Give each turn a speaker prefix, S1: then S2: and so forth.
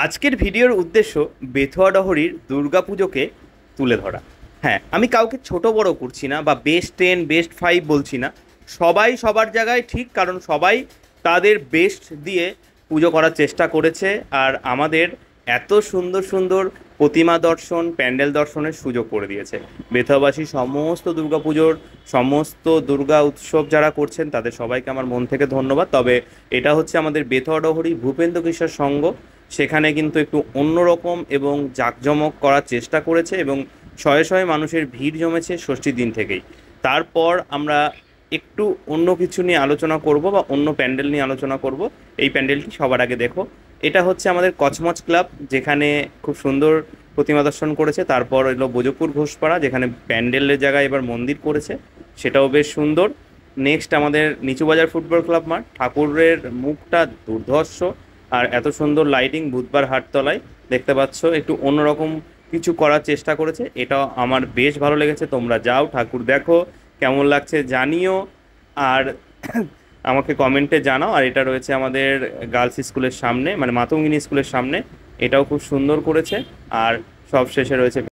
S1: আজকের ভিডিওর উদ্দেশ্য বেথুয়াডহরির দুর্গাপুজোকে তুলে ধরা। হ্যাঁ, আমি কাউকে ছোট বড় করছি না বা বেস্ট 10 বেস্ট 5 বলছি না। সবাই সবার জায়গায় ঠিক, কারণ সবাই তাদের বেস্ট দিয়ে পুজো করার চেষ্টা করেছে। আর আমাদের এত সুন্দর সুন্দর প্রতিমা দর্শন, প্যান্ডেল দর্শনের সুযোগ করে দিয়েছে বেথুয়াবাসী। সমস্ত দুর্গাপুজোর সমস্ত দুর্গা উৎসব যারা করছেন তাদের সবাইকে আমার মন থেকে ধন্যবাদ। তবে এটা হচ্ছে আমাদের বেথুয়াডহরি ভূপেন্দ্র কিশোর সংঘ, সেখানে কিন্তু একটু অন্যরকম এবং জাঁকজমক করার চেষ্টা করেছে এবং শয়ে শয়ে মানুষের ভিড় জমেছে ষষ্ঠীর দিন থেকেই। তারপর আমরা একটু অন্য কিছু নিয়ে আলোচনা করব বা অন্য প্যান্ডেল নিয়ে আলোচনা করব। এই প্যান্ডেলটি সবার আগে দেখো। এটা হচ্ছে আমাদের কচমচ ক্লাব, যেখানে খুব সুন্দর প্রতিমা দর্শন করেছে। তারপর এলো বোজপুর ঘোষপাড়া, যেখানে প্যান্ডেলের জায়গায় এবার মন্দির করেছে, সেটাও বেশ সুন্দর। নেক্সট আমাদের নিচু বাজার ফুটবল ক্লাব মাঠ, ঠাকুরের মুখটা দুর্ধর্ষ আর এত সুন্দর লাইটিং বুধবার হাটতলায় দেখতে পাচ্ছ। একটু অন্যরকম কিছু করার চেষ্টা করেছে, এটাও আমার বেশ ভালো লেগেছে। তোমরা যাও, ঠাকুর দেখো, কেমন লাগছে জানিও আর আমাকে কমেন্টে জানাও। আর এটা রয়েছে আমাদের গার্লস স্কুলের সামনে, মানে মাতঙ্গিনী স্কুলের সামনে, এটাও খুব সুন্দর করেছে। আর সব শেষে রয়েছে